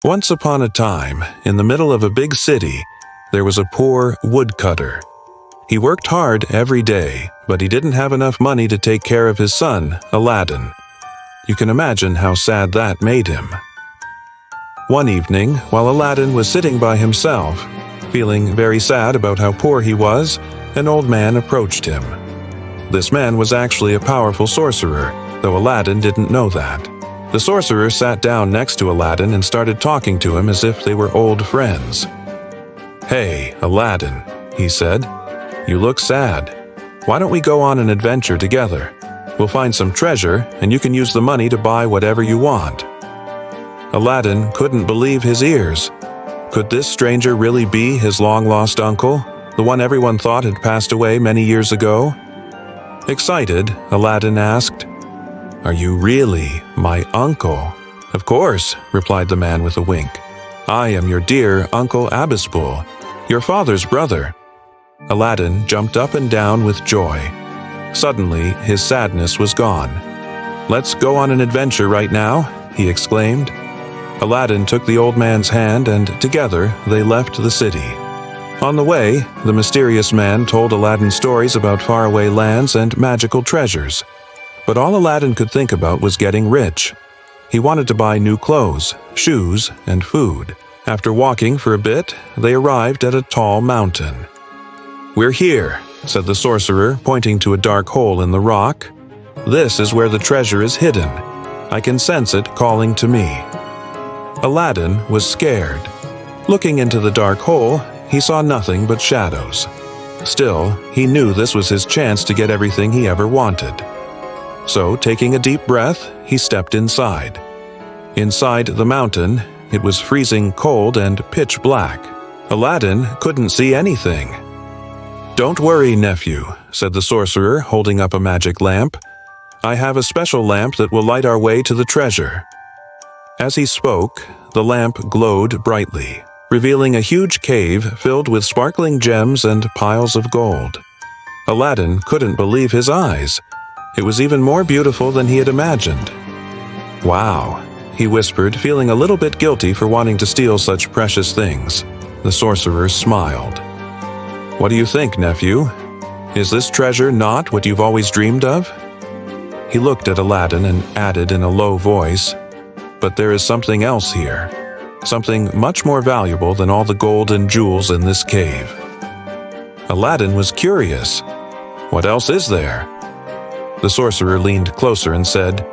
Once upon a time, in the middle of a big city, there was a poor woodcutter. He worked hard every day, but he didn't have enough money to take care of his son, Aladdin. You can imagine how sad that made him. One evening, while Aladdin was sitting by himself, feeling very sad about how poor he was, an old man approached him. This man was actually a powerful sorcerer, though Aladdin didn't know that. The sorcerer sat down next to Aladdin and started talking to him as if they were old friends. "Hey, Aladdin," he said, "you look sad. Why don't we go on an adventure together? We'll find some treasure, and you can use the money to buy whatever you want." Aladdin couldn't believe his ears. Could this stranger really be his long-lost uncle, the one everyone thought had passed away many years ago? Excited, Aladdin asked, "Are you really my uncle?" "Of course," replied the man with a wink. "I am your dear Uncle Abisbul, your father's brother." Aladdin jumped up and down with joy. Suddenly, his sadness was gone. "Let's go on an adventure right now," he exclaimed. Aladdin took the old man's hand and together they left the city. On the way, the mysterious man told Aladdin stories about faraway lands and magical treasures. But all Aladdin could think about was getting rich. He wanted to buy new clothes, shoes, and food. After walking for a bit, they arrived at a tall mountain. "We're here," said the sorcerer, pointing to a dark hole in the rock. "This is where the treasure is hidden. I can sense it calling to me." Aladdin was scared. Looking into the dark hole, he saw nothing but shadows. Still, he knew this was his chance to get everything he ever wanted. So, taking a deep breath, he stepped inside. Inside the mountain, it was freezing cold and pitch black. Aladdin couldn't see anything. "Don't worry, nephew," said the sorcerer, holding up a magic lamp. "I have a special lamp that will light our way to the treasure." As he spoke, the lamp glowed brightly, revealing a huge cave filled with sparkling gems and piles of gold. Aladdin couldn't believe his eyes. It was even more beautiful than he had imagined. "Wow," he whispered, feeling a little bit guilty for wanting to steal such precious things. The sorcerer smiled. "What do you think, nephew? Is this treasure not what you've always dreamed of?" He looked at Aladdin and added in a low voice, "But there is something else here. Something much more valuable than all the gold and jewels in this cave." Aladdin was curious. "What else is there?" The sorcerer leaned closer and said,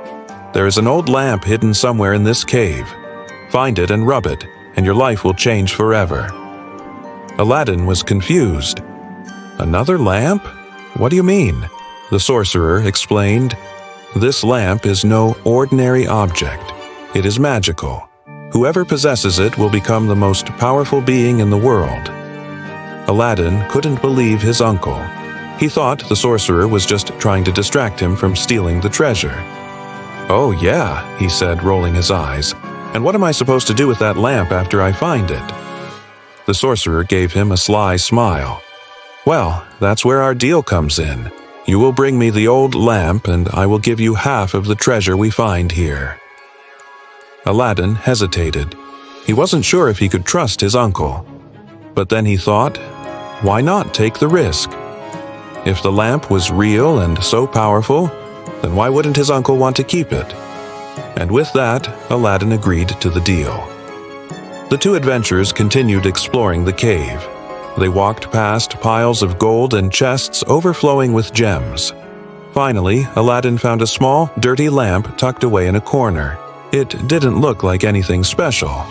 "There is an old lamp hidden somewhere in this cave. Find it and rub it, and your life will change forever." Aladdin was confused. "Another lamp? What do you mean?" The sorcerer explained, "This lamp is no ordinary object. It is magical. Whoever possesses it will become the most powerful being in the world." Aladdin couldn't believe his uncle. He thought the sorcerer was just trying to distract him from stealing the treasure. "Oh yeah," he said, rolling his eyes. "And what am I supposed to do with that lamp after I find it?" The sorcerer gave him a sly smile. "Well, that's where our deal comes in. You will bring me the old lamp, and I will give you half of the treasure we find here." Aladdin hesitated. He wasn't sure if he could trust his uncle. But then he thought, why not take the risk? If the lamp was real and so powerful, then why wouldn't his uncle want to keep it? And with that, Aladdin agreed to the deal. The two adventurers continued exploring the cave. They walked past piles of gold and chests overflowing with gems. Finally, Aladdin found a small, dirty lamp tucked away in a corner. It didn't look like anything special.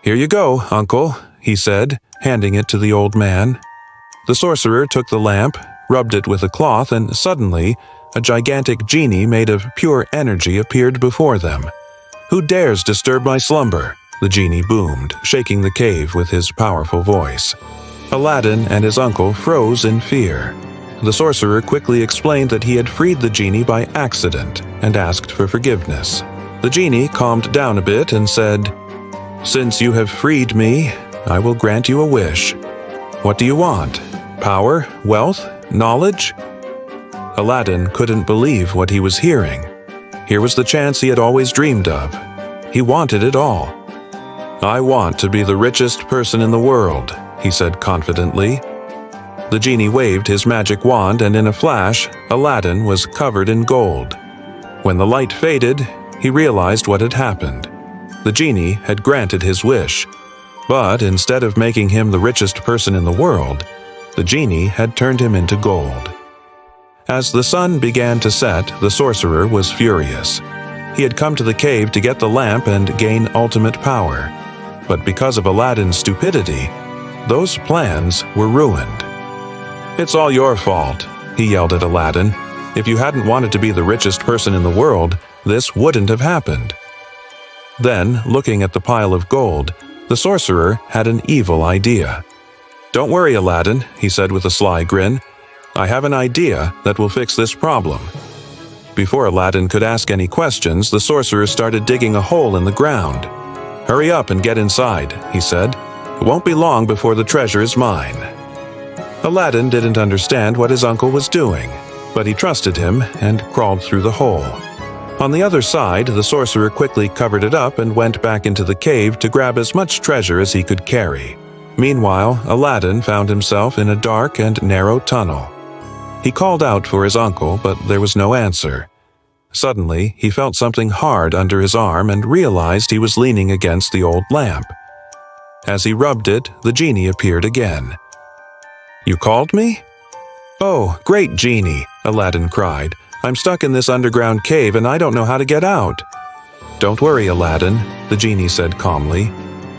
"Here you go, uncle," he said, handing it to the old man. The sorcerer took the lamp, rubbed it with a cloth, and suddenly, a gigantic genie made of pure energy appeared before them. "Who dares disturb my slumber?" the genie boomed, shaking the cave with his powerful voice. Aladdin and his uncle froze in fear. The sorcerer quickly explained that he had freed the genie by accident and asked for forgiveness. The genie calmed down a bit and said, "Since you have freed me, I will grant you a wish. What do you want? Power? Wealth? Knowledge?" Aladdin couldn't believe what he was hearing. Here was the chance he had always dreamed of. He wanted it all. "I want to be the richest person in the world," he said confidently. The genie waved his magic wand, and in a flash, Aladdin was covered in gold. When the light faded, he realized what had happened. The genie had granted his wish, but instead of making him the richest person in the world, the genie had turned him into gold. As the sun began to set, the sorcerer was furious. He had come to the cave to get the lamp and gain ultimate power. But because of Aladdin's stupidity, those plans were ruined. "It's all your fault," he yelled at Aladdin. "If you hadn't wanted to be the richest person in the world, this wouldn't have happened." Then, looking at the pile of gold, the sorcerer had an evil idea. "Don't worry, Aladdin," he said with a sly grin. "I have an idea that will fix this problem." Before Aladdin could ask any questions, the sorcerer started digging a hole in the ground. "Hurry up and get inside," he said. "It won't be long before the treasure is mine." Aladdin didn't understand what his uncle was doing, but he trusted him and crawled through the hole. On the other side, the sorcerer quickly covered it up and went back into the cave to grab as much treasure as he could carry. Meanwhile, Aladdin found himself in a dark and narrow tunnel. He called out for his uncle, but there was no answer. Suddenly, he felt something hard under his arm and realized he was leaning against the old lamp. As he rubbed it, the genie appeared again. "You called me?" "Oh, great genie," Aladdin cried. "I'm stuck in this underground cave and I don't know how to get out." "Don't worry, Aladdin," the genie said calmly.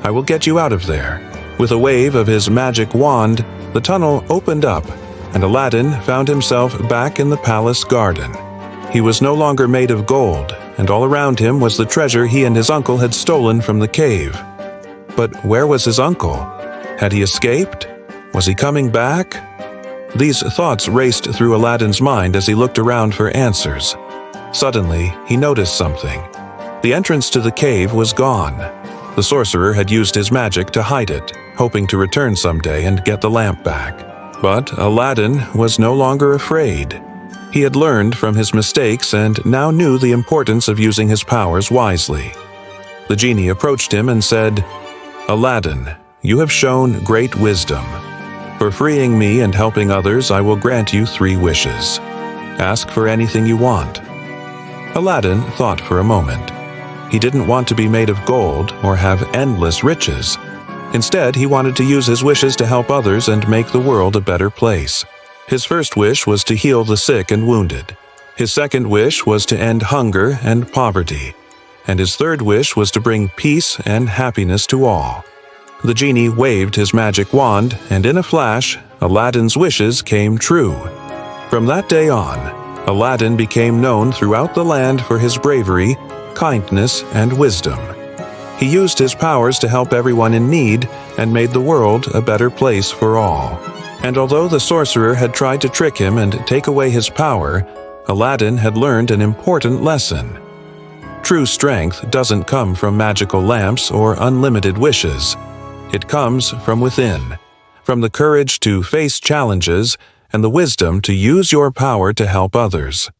"I will get you out of there." With a wave of his magic wand, the tunnel opened up, and Aladdin found himself back in the palace garden. He was no longer made of gold, and all around him was the treasure he and his uncle had stolen from the cave. But where was his uncle? Had he escaped? Was he coming back? These thoughts raced through Aladdin's mind as he looked around for answers. Suddenly, he noticed something. The entrance to the cave was gone. The sorcerer had used his magic to hide it, hoping to return someday and get the lamp back. But Aladdin was no longer afraid. He had learned from his mistakes and now knew the importance of using his powers wisely. The genie approached him and said, "Aladdin, you have shown great wisdom. For freeing me and helping others, I will grant you 3 wishes. Ask for anything you want." Aladdin thought for a moment. He didn't want to be made of gold or have endless riches. Instead, he wanted to use his wishes to help others and make the world a better place. His first wish was to heal the sick and wounded. His second wish was to end hunger and poverty. And his third wish was to bring peace and happiness to all. The genie waved his magic wand, and in a flash, Aladdin's wishes came true. From that day on, Aladdin became known throughout the land for his bravery, kindness, and wisdom. He used his powers to help everyone in need and made the world a better place for all. And although the sorcerer had tried to trick him and take away his power, Aladdin had learned an important lesson. True strength doesn't come from magical lamps or unlimited wishes. It comes from within, from the courage to face challenges and the wisdom to use your power to help others.